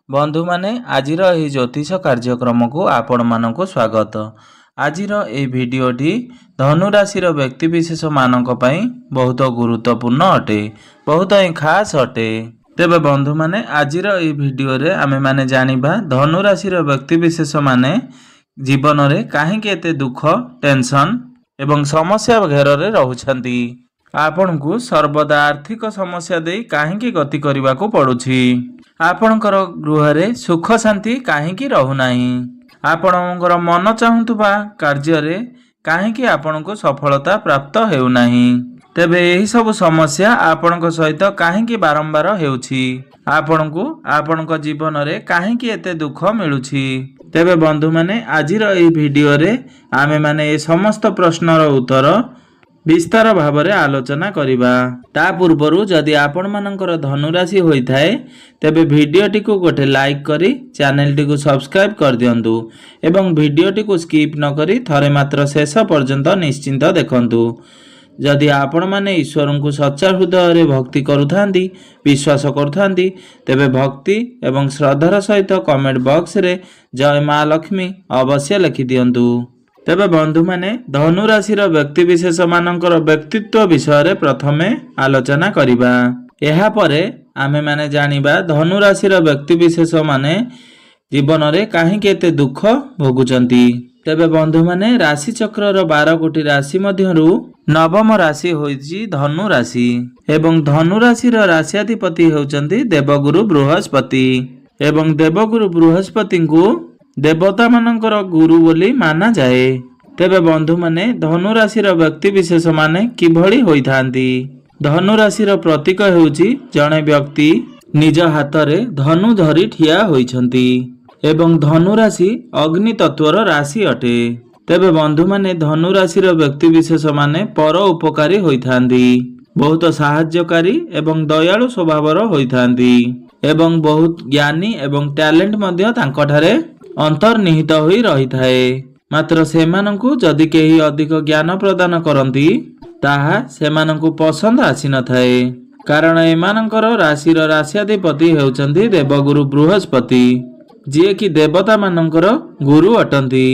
बंधु माने आजिर एही ज्योतिष कार्यक्रम को आपण मानक स्वागत। आजिर एही भिडियोटी धनु राशि व्यक्ति विशेष मानक पई बहुत गुरुत्वपूर्ण अटे, बहुत ही खास अटे। तेबे बंधु माने आजिर एही भिडियो रे आमे माने जानिबा धनु राशि व्यक्ति विशेष माने जीवन रे काहेकि एते दुख टेंशन एवं समस्या घेर रे रहुछंती। आपण को सर्वदा आर्थिक समस्या देई काहेकि गति करबा को पड़ुछि। आपणकर गृह रे सुख शांति काहेकि रहुनाही। आपणकर मन चाहुतुबा कार्य रे काहेकि आपणको सफलता प्राप्त हेउनाही। तेबे एही सब समस्या आपणक सहित काहेकि बारंबार हेउछि। आपणको आपणक जीवन रे काहेकि एते दुख मिलुछि। तेबे बंधु माने आजिर एही वीडियो रे आमे माने ए समस्त प्रश्नर उत्तर विस्तार भाव में आलोचना करिबा। ता पूर्वरु जदि आपण मानकर धनुराशि होई थाए तेबे वीडियोटी को गोटे लाइक करी चैनल टी को सब्सक्राइब कर दियंतु एवं वीडियोटी को स्किप न करी थरे मात्र शेष पर्यंत निश्चिंत देखंतु। जदि आपण माने ईश्वर को सच्चा हृदय रे भक्ति करुथांती विश्वास करुथांती तेबे भक्ति एवं श्रद्धार सहित कमेंट बॉक्स रे जय मां लक्ष्मी अवश्य लिखि दियंतु। तेबे बंधु माने धनु राशि व्यक्ति विशेष मानकर व्यक्तित्व विषय रे प्रथमे आलोचना करिबा। एहा परे आमे माने जानिबा धनु राशि व्यक्ति विशेष माने जीवन रे काहेकि एते दुख भोगुचंती। तेबे बंधु माने राशि चक्र 12 कोटी राशि मध्यरु नवम राशि होइछि धनु राशि एवं धनु राशि राशियाधिपति होउचंती देवगुरु बृहस्पति एवं देवगुरु बृहस्पति को देवता मानकर गुरु बोली माना जाए। तेबे बंधु माने धनु राशि व्यक्ति विशेष माने किभଳି होइथांती। धनु राशि प्रतीक हेउची जणे व्यक्ति निज हाथ रे धनु धरी ठिया होइछंती एवं धनु राशि अग्नि तत्वर राशि अटे। तेबे बंधु माने धनु राशि व्यक्ति विशेष माने पर उपकारी होइथांती, बहुत साहाय्यकारी एवं दयालु स्वभावर होइथांती एवं बहुत ज्ञानी एवं टैलेंट मध्य तांकठारे अंतर्निहित होई रही थाए। मात्र सेमानंकु जदि केही अधिक ज्ञान प्रदान करंती ताहा सेमानंकु पसंद आसी न थाए, कारण एमानंकर राशिर राशियाधिपति हेउचंती देवगुरु बृहस्पति जे कि देवता मानंकर गुरु अटंती,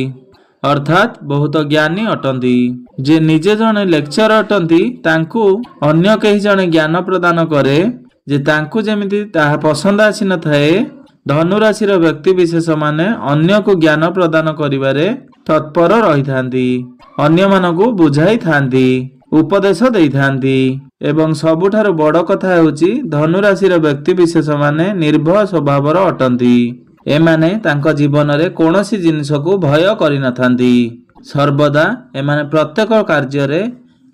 अर्थात बहुत ज्ञानी अटंती। जे निजे जने लेक्चर अटंती तांकु अन्य केही जने ज्ञान प्रदान करे जे तांकु जेमिति ताहा पसंद आसी न थाए। धनु राशि व्यक्ति विशेष माने अन्य को ज्ञान प्रदान करिबारे तत्पर रही थांती, अन्य मानकु बुझाई थांती, उपदेश देई थांती एवं सबुठारु बड़ कथा हेउची धनु राशि व्यक्ति विशेष माने निर्भय स्वभावर अटंती। एमाने तांको जीवन रे कोनोसी जिनिस को भय करि न थांती, सर्वदा एमाने प्रत्येक कार्य रे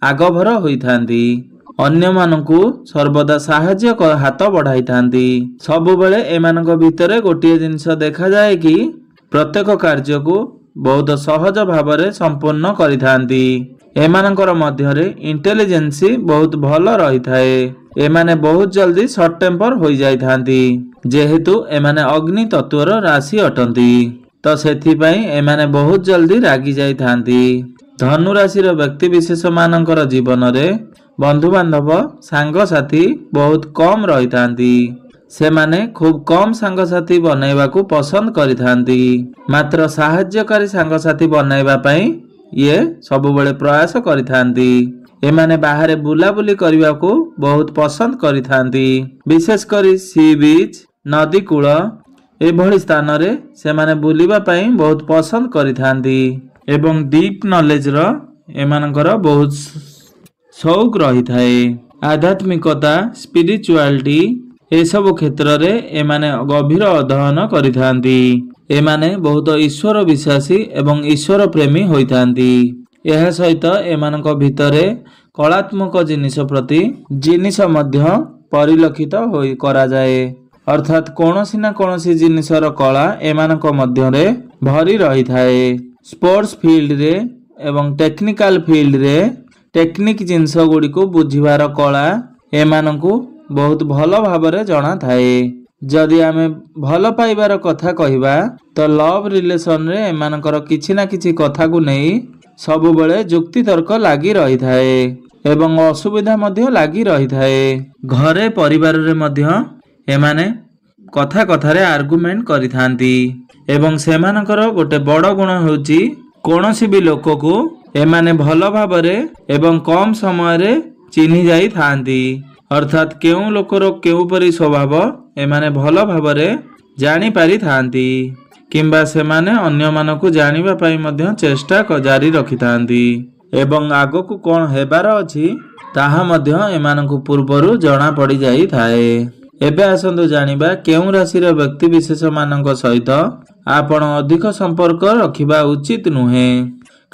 आगभर होई थांती, अन्य मानकु सर्वदा साहाय्य हाथ बढ़ाई थांती। सबु बेले एमानक भितरे गोटिए जिनिस देखा जाए कि प्रत्येक कार्य को बहुत सहज भाव में संपूर्ण करि थांती। एमानकर मध्य रे इंटेलिजेंसी बहुत भल रही थाए। एमाने बहुत जल्दी शॉर्ट टेम्पर होई जाई थांती जेहेतु एमाने अग्नि तत्वर राशि अटंती, तो सेथि पई एमाने बहुत जल्दी रागी जाई थांती। धनु राशि व्यक्ति विशेष मानकर जीवन रे बंधु बांधव सांग साथी बहुत कम रही थांती। से माने खूब कम सांग साथी बनैबा को पसंद करि थांती, मात्र साहाय्यकारी सांग साथी बनैबा पई ये सब बेले प्रयास करि थांती। एमाने बाहर बुलाबुली करबा को बहुत पसंद करि थांती, विशेष करी सी बीच नदी कूल एभली स्थान रे से माने बुलिबा पई बहुत पसंद करि थांती एवं डीप नॉलेज रो एमानकर बहुत शौक रही थाए। आध्यात्मिकता स्पिरिचुआलिटी ए सब क्षेत्र रे एमाने गभीर अध्ययन करि थांती। एमाने बहुत ईश्वर विश्वासी एवं ईश्वर प्रेमी होई थांती। एहा सहित एमानक भितरे कलात्मक जिनिस प्रति जिनिस मध्य परिलक्षित होई करा जाए, अर्थात कोनोसी ना कोनोसी जिनिसर कला एमानक मध्य रे भरी रही थाए। स्पोर्ट्स फील्ड रे एवं टेक्निकल फील्ड रे टेक्निक जिनस गुड़ी को बुझीबार कला एमानकु बहुत भल भाव में जना थाए। जदि आमे भल पाइबार कथा कहिबा तो लव रिलेशन रे एमानकर किछि ना किछि कथा को नहीं सब बेले जुक्ति तर्क लागी रही थाए एवं असुविधा मध्य लागी रही थाए। घरे परिवार रे मध्य एमाने କଥା କଥାରେ ଆର୍ଗୁମେଣ୍ଟ କରିଥାନ୍ତି ଏବଂ ସେମାନଙ୍କର ଗୋଟେ ବଡ଼ ଗୁଣ ହେଉଛି କୌଣସି ବି ଲୋକକୁ ଏମାନେ ଭଲ ଭାବରେ ଏବଂ କମ୍ ସମୟରେ ଚିହ୍ନି ଯାଇଥାନ୍ତି। ଅର୍ଥାତ୍ କେଉଁ ଲୋକର କେଉଁପରି ସ୍ୱଭାବ ଏମାନେ ଭଲ ଭାବରେ ଜାଣିପାରିଥାନ୍ତି କିମ୍ବା ସେମାନେ ଅନ୍ୟମାନଙ୍କୁ ଜାଣିବା ପାଇଁ ମଧ୍ୟ ଚେଷ୍ଟା ଜାରି ରଖିଥାନ୍ତି ଏବଂ ଆଗକୁ କ'ଣ ହେବାର ଅଛି ତାହା ମଧ୍ୟ ଏମାନଙ୍କୁ ପୂର୍ବରୁ ଜଣାପଡ଼ି ଯାଇଥାଏ। ଏବେ ଆସନ୍ତୁ ଜାଣିବା କେଉଁ ରାଶିର ବ୍ୟକ୍ତିବିଶେଷମାନଙ୍କ ସହିତ ଆପଣ ଅଧିକ ସମ୍ପର୍କ ରଖିବା ଉଚିତ ନୁହେଁ,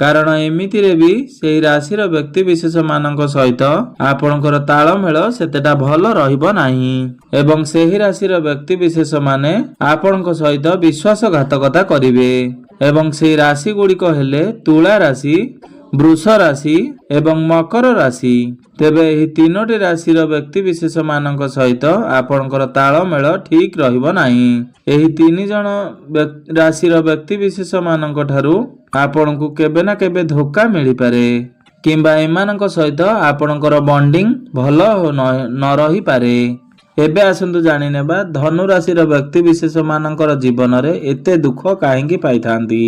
କାରଣ ଏମିତିରେ ବି ସେହି ରାଶିର ବ୍ୟକ୍ତିବିଶେଷମାନଙ୍କ ସହିତ ଆପଣଙ୍କର ତାଳମେଳ ସେତେଟା ଭଲ ରହିବ ନାହିଁ ଏବଂ ସେହି ରାଶିର ବ୍ୟକ୍ତିବିଶେଷମାନେ ଆପଣଙ୍କ ସହିତ ବିଶ୍ୱାସଘାତକତା କରିବେ ଏବଂ ସେହି ରାଶି ଗୁଡ଼ିକ ହେଲେ ତୁଳା ରାଶି, ବୃଷ ରାଶି ଏବଂ ମକର ରାଶି। ତେବେ ଏହି ତିନୋଟି ରାଶିର ବ୍ୟକ୍ତିବିଶେଷମାନଙ୍କ ସହିତ ଆପଣଙ୍କର ତାଳମେଳ ଠିକ୍ ରହିବ ନାହିଁ। ଏହି 3 ଜଣ ରାଶିର ବ୍ୟକ୍ତିବିଶେଷମାନଙ୍କ ଠାରୁ ଆପଣଙ୍କୁ କେବେ ନା କେବେ ଧୋକା ମିଳିପାରେ କିମ୍ବା ଏମାନଙ୍କ ସହିତ ଆପଣଙ୍କର ବଣ୍ଡିଂ ଭଲ ନ ରହିପାରେ। ଏବେ ଆସନ୍ତୁ ଜାଣିନେବା ଧନୁ ରାଶିର ବ୍ୟକ୍ତିବିଶେଷମାନଙ୍କର ଜୀବନରେ ଏତେ ଦୁଃଖ କାହିଁକି ପାଇଥାନ୍ତି,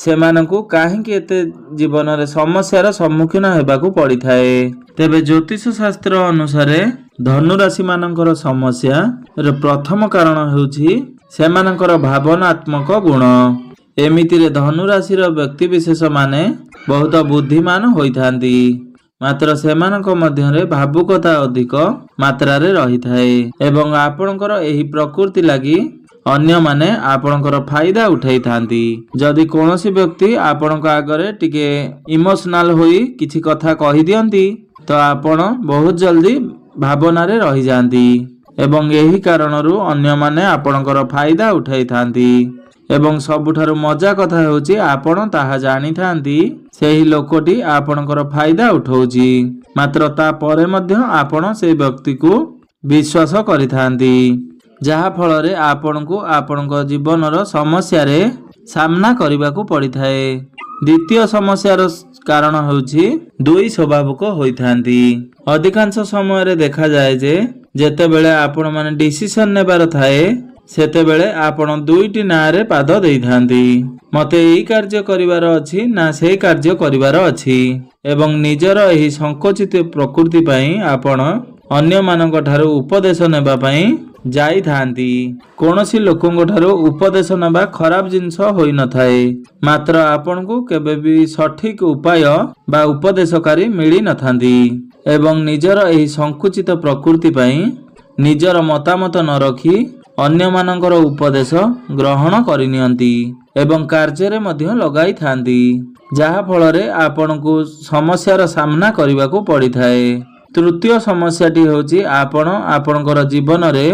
ସେମାନଙ୍କୁ କାହିଁକି ଏତେ ଜୀବନରେ ସମସ୍ୟାର ସମ୍ମୁଖୀନ ହେବାକୁ ପଡ଼ିଥାଏ। ତେବେ ଜ୍ୟୋତିଷ ଶାସ୍ତ୍ର ଅନୁସାରେ ଧନୁ ରାଶିମାନଙ୍କର ସମସ୍ୟାର ପ୍ରଥମ କାରଣ ହେଉଛି ସେମାନଙ୍କର ଭାବନାତ୍ମକ ଗୁଣ। ଏମିତିରେ ଧନୁ ରାଶିର ବ୍ୟକ୍ତିବିଶେଷମାନେ ବହୁତ ବୁଦ୍ଧିମାନ ହୋଇଥାନ୍ତି, ମାତ୍ର ସେମାନଙ୍କ ମଧ୍ୟରେ ଭାବୁକତା ଅଧିକ ମାତ୍ରାରେ ରହିଥାଏ ଏବଂ ଆପଣଙ୍କର ଏହି ପ୍ରକୃତି ଲାଗି ଅନ୍ୟମାନେ ଆପଣଙ୍କର ଫାଇଦା ଉଠାଇଥାନ୍ତି। ଯଦି କୌଣସି ବ୍ୟକ୍ତି ଆପଣଙ୍କ ଆଗରେ ଟିକେ ଇମୋସନାଲ ହୋଇ କିଛି କଥା କହିଦିଅନ୍ତି ତ ଆପଣ ବହୁତ ଜଲ୍ଦି ଭାବନାରେ ରହିଯାଆନ୍ତି ଏବଂ ଏହି କାରଣରୁ ଅନ୍ୟମାନେ ଆପଣଙ୍କର ଫାଇଦା ଉଠାଇଥାନ୍ତି ଏବଂ ସବୁଠାରୁ ମଜା କଥା ହେଉଛି ଆପଣ ତାହା ଜାଣିଥାନ୍ତି ସେହି ଲୋକଟି ଆପଣଙ୍କର ଫାଇଦା ଉଠାଉଛି, ମାତ୍ର ତାପରେ ମଧ୍ୟ ଆପଣ ସେହି ବ୍ୟକ୍ତିକୁ ବିଶ୍ୱାସ କରିଥାନ୍ତି, ଯାହା ଫଳରେ ଆପଣଙ୍କୁ ଆପଣଙ୍କ ଜୀବନର ସମସ୍ୟାରେ ସାମ୍ନା କରିବାକୁ ପଡ଼ିଥାଏ। ଦ୍ୱିତୀୟ ସମସ୍ୟାର କାରଣ ହେଉଛି ଦୁଇ ସ୍ୱଭାବକ ହୋଇଥାନ୍ତି। ଅଧିକାଂଶ ସମୟରେ ଦେଖାଯାଏ ଯେ ଯେତେବେଳେ ଆପଣମାନେ ଡିସିସନ୍ ନେବାର ଥାଏ ସେତେବେଳେ ଆପଣ ଦୁଇଟି ନାଁରେ ପାଦ ଦେଇଥାନ୍ତି। ମୋତେ ଏଇ କାର୍ଯ୍ୟ କରିବାର ଅଛି ନା ସେଇ କାର୍ଯ୍ୟ କରିବାର ଅଛି ଏବଂ ନିଜର ଏହି ସଂକୁଚିତ ପ୍ରକୃତି ପାଇଁ ଆପଣ ଅନ୍ୟମାନଙ୍କ ଠାରୁ ଉପଦେଶ ନେବା ପାଇଁ ଯାଇଥାନ୍ତି। କୌଣସି ଲୋକଙ୍କ ଠାରୁ ଉପଦେଶ ନେବା ଖରାପ ଜିନିଷ ହୋଇନଥାଏ, ମାତ୍ର ଆପଣଙ୍କୁ କେବେ ବି ସଠିକ ଉପାୟ ବା ଉପଦେଶକାରୀ ମିଳିନଥାନ୍ତି ଏବଂ ନିଜର ଏହି ସଂକୁଚିତ ପ୍ରକୃତି ପାଇଁ ନିଜର ମତାମତ ନ ରଖି ଅନ୍ୟମାନଙ୍କର ଉପଦେଶ ଗ୍ରହଣ କରିନିଅନ୍ତି ଏବଂ କାର୍ଯ୍ୟରେ ମଧ୍ୟ ଲଗାଇଥାନ୍ତି, ଯାହା ଫଳରେ ଆପଣଙ୍କୁ ସମସ୍ୟାର ସାମ୍ନା କରିବାକୁ ପଡ଼ିଥାଏ। ତୃତୀୟ ସମସ୍ୟାଟି ହେଉଛି ଆପଣ ଆପଣଙ୍କର ଜୀବନରେ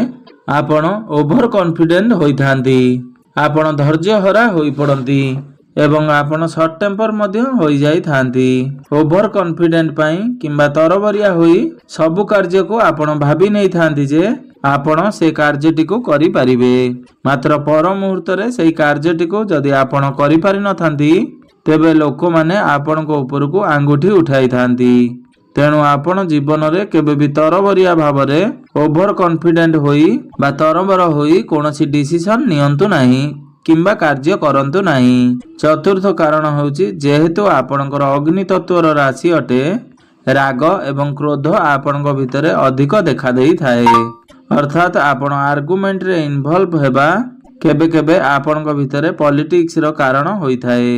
ଆପଣ ଓଭର କନଫିଡେଣ୍ଟ ହୋଇଥାନ୍ତି, ଆପଣ ଧୈର୍ଯ୍ୟହରା ହୋଇପଡ଼ନ୍ତି ଏବଂ ଆପଣ ସର୍ଟ ଟେମ୍ପର ମଧ୍ୟ ହୋଇଯାଇଥାନ୍ତି। ଓଭର କନଫିଡେଣ୍ଟ ପାଇଁ କିମ୍ବା ତରବରିଆ ହୋଇ ସବୁ କାର୍ଯ୍ୟକୁ ଆପଣ ଭାବି ନେଇଥାନ୍ତି ଯେ ଆପଣ ସେ କାର୍ଯ୍ୟଟିକୁ କରିପାରିବେ, ମାତ୍ର ପର ମୁହୂର୍ତ୍ତରେ ସେହି କାର୍ଯ୍ୟଟିକୁ ଯଦି ଆପଣ କରିପାରିନଥାନ୍ତି ତେବେ ଲୋକମାନେ ଆପଣଙ୍କ ଉପରକୁ ଆଙ୍ଗୁଠି ଉଠାଇଥାନ୍ତି। ତେଣୁ ଆପଣ ଜୀବନରେ କେବେ ବି ତରବରିଆ ଭାବରେ ଓଭର କନଫିଡେଣ୍ଟ ହୋଇ ବା ତରବର ହୋଇ କୌଣସି ଡିସିସନ୍ ନିଅନ୍ତୁ ନାହିଁ କିମ୍ବା କାର୍ଯ୍ୟ କରନ୍ତୁ ନାହିଁ। ଚତୁର୍ଥ କାରଣ ହେଉଛି ଯେହେତୁ ଆପଣଙ୍କର ଅଗ୍ନି ତତ୍ତ୍ୱର ରାଶି ଅଟେ, ରାଗ ଏବଂ କ୍ରୋଧ ଆପଣଙ୍କ ଭିତରେ ଅଧିକ ଦେଖାଦେଇଥାଏ, ଅର୍ଥାତ୍ ଆପଣ ଆର୍ଗୁମେଣ୍ଟରେ ଇନଭଲ୍ଭ ହେବା କେବେ କେବେ ଆପଣଙ୍କ ଭିତରେ ପଲିଟିକ୍ସର କାରଣ ହୋଇଥାଏ।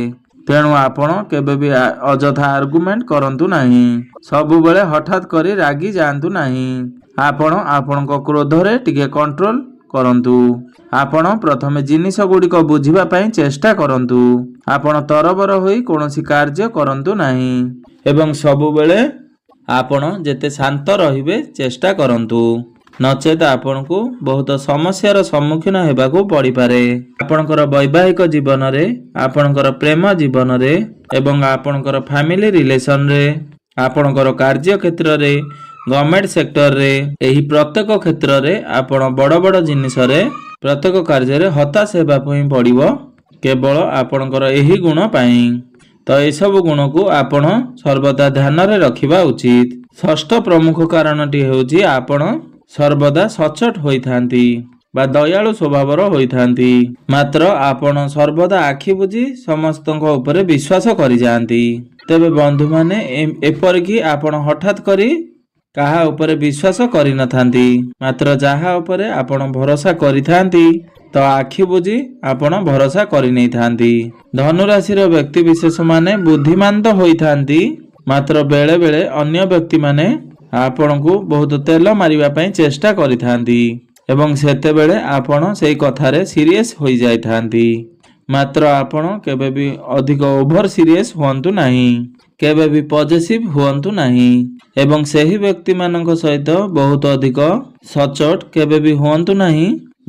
ତେଣୁ ଆପଣ କେବେ ବି ଅଯଥା ଆର୍ଗୁମେଣ୍ଟ କରନ୍ତୁ ନାହିଁ, ସବୁବେଳେ ହଠାତ୍ କରି ରାଗି ଯାଆନ୍ତୁ ନାହିଁ। ଆପଣ ଆପଣଙ୍କ କ୍ରୋଧରେ ଟିକେ କଣ୍ଟ୍ରୋଲ କରନ୍ତୁ। ଆପଣ ପ୍ରଥମେ ଜିନିଷ ଗୁଡ଼ିକ ବୁଝିବା ପାଇଁ ଚେଷ୍ଟା କରନ୍ତୁ। ଆପଣ ତରବର ହୋଇ କୌଣସି କାର୍ଯ୍ୟ କରନ୍ତୁ ନାହିଁ ଏବଂ ସବୁବେଳେ ଆପଣ ଯେତେ ଶାନ୍ତ ରହିବେ ଚେଷ୍ଟା କରନ୍ତୁ, ନଚେତ ଆପଣଙ୍କୁ ବହୁତ ସମସ୍ୟାର ସମ୍ମୁଖୀନ ହେବାକୁ ପଡ଼ିପାରେ। ଆପଣଙ୍କର ବୈବାହିକ ଜୀବନରେ, ଆପଣଙ୍କର ପ୍ରେମ ଜୀବନରେ ଏବଂ ଆପଣଙ୍କର ଫ୍ୟାମିଲି ରିଲେସନରେ, ଆପଣଙ୍କର କାର୍ଯ୍ୟ କ୍ଷେତ୍ରରେ, ଗଭର୍ଣ୍ଣମେଣ୍ଟ ସେକ୍ଟରରେ, ଏହି ପ୍ରତ୍ୟେକ କ୍ଷେତ୍ରରେ ଆପଣ ବଡ଼ ବଡ଼ ଜିନିଷରେ ପ୍ରତ୍ୟେକ କାର୍ଯ୍ୟରେ ହତାଶ ହେବାକୁ ହିଁ ପଡ଼ିବ କେବଳ ଆପଣଙ୍କର ଏହି ଗୁଣ ପାଇଁ। ତ ଏସବୁ ଗୁଣକୁ ଆପଣ ସର୍ବଦା ଧ୍ୟାନରେ ରଖିବା ଉଚିତ। ଷଷ୍ଠ ପ୍ରମୁଖ କାରଣଟି ହେଉଛି ଆପଣ ସର୍ବଦା ସଚୋଟ ହୋଇଥାନ୍ତି ବା ଦୟାଳୁ ସ୍ୱଭାବର ହୋଇଥାନ୍ତି। ମାତ୍ର ଆପଣ ସର୍ବଦା ଆଖି ବୁଜି ସମସ୍ତଙ୍କ ଉପରେ ବିଶ୍ୱାସ କରିଯାଆନ୍ତି। ତେବେ ବନ୍ଧୁମାନେ ଏପରିକି ଆପଣ ହଠାତ୍ କରି କାହା ଉପରେ ବିଶ୍ୱାସ କରିନଥାନ୍ତି। ମାତ୍ର ଯାହା ଉପରେ ଆପଣ ଭରସା କରିଥାନ୍ତି ତ ଆଖି ବୁଜି ଆପଣ ଭରସା କରିନେଇଥାନ୍ତି। ଧନୁରାଶିର ବ୍ୟକ୍ତି ବିଶେଷମାନେ ବୁଦ୍ଧିମାନ ତ ହୋଇଥାନ୍ତି, ମାତ୍ର ବେଳେ ବେଳେ ଅନ୍ୟ ବ୍ୟକ୍ତିମାନେ ଆପଣଙ୍କୁ ବହୁତ ତେଲ ମାରିବା ପାଇଁ ଚେଷ୍ଟା କରିଥାନ୍ତି ଏବଂ ସେତେବେଳେ ଆପଣ ସେଇ କଥାରେ ସିରିୟସ୍ ହୋଇଯାଇଥାନ୍ତି। ମାତ୍ର ଆପଣ କେବେ ବି ଅଧିକ ଓଭର ସିରିୟସ୍ ହୁଅନ୍ତୁ ନାହିଁ, କେବେ ବି ପଜେସିଭ୍ ହୁଅନ୍ତୁ ନାହିଁ ଏବଂ ସେହି ବ୍ୟକ୍ତିମାନଙ୍କ ସହିତ ବହୁତ ଅଧିକ ସଚୋଟ କେବେ ବି ହୁଅନ୍ତୁ ନାହିଁ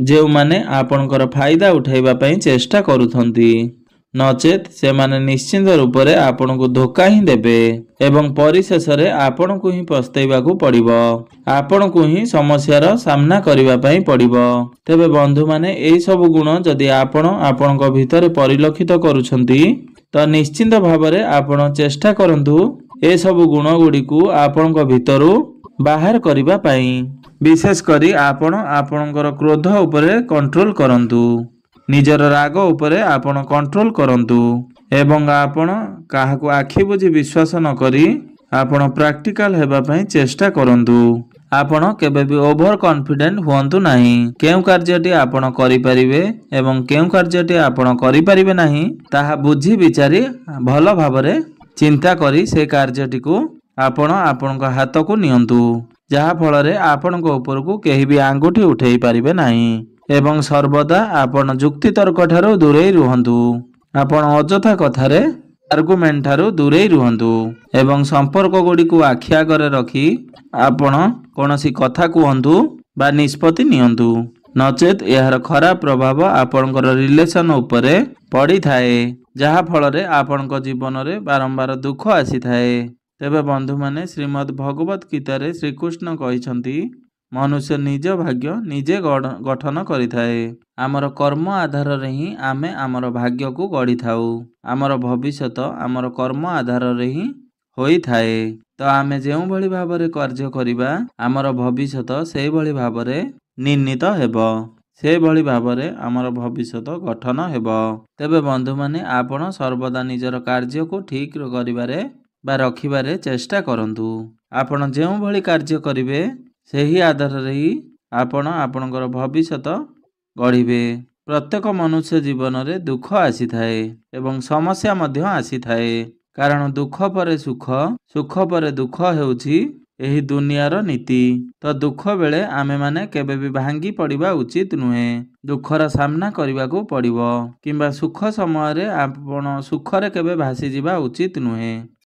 ଯେଉଁମାନେ ଆପଣଙ୍କର ଫାଇଦା ଉଠାଇବା ପାଇଁ ଚେଷ୍ଟା କରୁଛନ୍ତି। ନଚେତ୍ ସେମାନେ ନିଶ୍ଚିନ୍ତ ରୂପରେ ଆପଣଙ୍କୁ ଧୋକା ହିଁ ଦେବେ ଏବଂ ପରିଶେଷରେ ଆପଣଙ୍କୁ ହିଁ ପସ୍ତେଇବାକୁ ପଡ଼ିବ, ଆପଣଙ୍କୁ ହିଁ ସମସ୍ୟାର ସାମ୍ନା କରିବା ପାଇଁ ପଡ଼ିବ। ତେବେ ବନ୍ଧୁମାନେ ଏହି ସବୁ ଗୁଣ ଯଦି ଆପଣ ଆପଣଙ୍କ ଭିତରେ ପରିଲକ୍ଷିତ କରୁଛନ୍ତି ତ ନିଶ୍ଚିନ୍ତ ଭାବରେ ଆପଣ ଚେଷ୍ଟା କରନ୍ତୁ ଏସବୁ ଗୁଣ ଗୁଡ଼ିକୁ ଆପଣଙ୍କ ଭିତରୁ ବାହାର କରିବା ପାଇଁ। ବିଶେଷ କରି ଆପଣ ଆପଣଙ୍କର କ୍ରୋଧ ଉପରେ କଣ୍ଟ୍ରୋଲ କରନ୍ତୁ, ନିଜର ରାଗ ଉପରେ ଆପଣ କଣ୍ଟ୍ରୋଲ କରନ୍ତୁ ଏବଂ ଆପଣ କାହାକୁ ଆଖି ବୁଜି ବିଶ୍ୱାସ ନ କରି ଆପଣ ପ୍ରାକ୍ଟିକାଲ ହେବା ପାଇଁ ଚେଷ୍ଟା କରନ୍ତୁ। ଆପଣ କେବେ ବି ଓଭର କନଫିଡେଣ୍ଟ ହୁଅନ୍ତୁ ନାହିଁ। କେଉଁ କାର୍ଯ୍ୟଟି ଆପଣ କରିପାରିବେ ଏବଂ କେଉଁ କାର୍ଯ୍ୟଟି ଆପଣ କରିପାରିବେ ନାହିଁ ତାହା ବୁଝି ବିଚାରି ଭଲ ଭାବରେ ଚିନ୍ତା କରି ସେ କାର୍ଯ୍ୟଟିକୁ ଆପଣ ଆପଣଙ୍କ ହାତକୁ ନିଅନ୍ତୁ, ଯାହା ଫଳରେ ଆପଣଙ୍କ ଉପରକୁ କେହି ବି ଆଙ୍ଗୁଠି ଉଠେଇ ପାରିବେ ନାହିଁ ଏବଂ ସର୍ବଦା ଆପଣ ଯୁକ୍ତିତର୍କ ଠାରୁ ଦୂରେଇ ରୁହନ୍ତୁ। ଆପଣ ଅଯଥା କଥାରେ ଆର୍ଗୁମେଣ୍ଟ ଠାରୁ ଦୂରେଇ ରୁହନ୍ତୁ ଏବଂ ସମ୍ପର୍କ ଗୁଡ଼ିକୁ ଆଖି ଆଗରେ ରଖି ଆପଣ କୌଣସି କଥା କୁହନ୍ତୁ ବା ନିଷ୍ପତ୍ତି ନିଅନ୍ତୁ। ନଚେତ୍ ଏହାର ଖରାପ ପ୍ରଭାବ ଆପଣଙ୍କର ରିଲେସନ ଉପରେ ପଡ଼ିଥାଏ, ଯାହା ଫଳରେ ଆପଣଙ୍କ ଜୀବନରେ ବାରମ୍ବାର ଦୁଃଖ ଆସିଥାଏ। ତେବେ ବନ୍ଧୁମାନେ ଶ୍ରୀମଦ୍ ଭଗବତ ଗୀତାରେ ଶ୍ରୀକୃଷ୍ଣ କହିଛନ୍ତି ମନୁଷ୍ୟ ନିଜ ଭାଗ୍ୟ ନିଜେ ଗଠନ କରିଥାଏ। ଆମର କର୍ମ ଆଧାରରେ ହିଁ ଆମେ ଆମର ଭାଗ୍ୟକୁ ଗଢ଼ିଥାଉ। ଆମର ଭବିଷ୍ୟତ ଆମର କର୍ମ ଆଧାରରେ ହିଁ ହୋଇଥାଏ। ତ ଆମେ ଯେଉଁଭଳି ଭାବରେ କାର୍ଯ୍ୟ କରିବା ଆମର ଭବିଷ୍ୟତ ସେଇଭଳି ଭାବରେ ନିର୍ଣ୍ଣିତ ହେବ, ସେଭଳି ଭାବରେ ଆମର ଭବିଷ୍ୟତ ଗଠନ ହେବ। ତେବେ ବନ୍ଧୁମାନେ ଆପଣ ସର୍ବଦା ନିଜର କାର୍ଯ୍ୟକୁ ଠିକ୍ କରିବାରେ ବା ରଖିବାରେ ଚେଷ୍ଟା କରନ୍ତୁ। ଆପଣ ଯେଉଁଭଳି କାର୍ଯ୍ୟ କରିବେ ସେହି ଆଧାରରେ ହିଁ ଆପଣ ଆପଣଙ୍କର ଭବିଷ୍ୟତ ଗଢ଼ିବେ। ପ୍ରତ୍ୟେକ ମନୁଷ୍ୟ ଜୀବନରେ ଦୁଃଖ ଆସିଥାଏ ଏବଂ ସମସ୍ୟା ମଧ୍ୟ ଆସିଥାଏ, କାରଣ ଦୁଃଖ ପରେ ସୁଖ, ସୁଖ ପରେ ଦୁଃଖ ହେଉଛି ଏହି ଦୁନିଆର ନୀତି। ତ ଦୁଃଖ ବେଳେ ଆମେମାନେ କେବେ ବି ଭାଙ୍ଗି ପଡ଼ିବା ଉଚିତ ନୁହେଁ, ଦୁଃଖର ସାମ୍ନା କରିବାକୁ ପଡ଼ିବ କିମ୍ବା ସୁଖ ସମୟରେ ଆପଣ ସୁଖରେ କେବେ ଭାସିଯିବା ଉଚିତ ନୁହେଁ।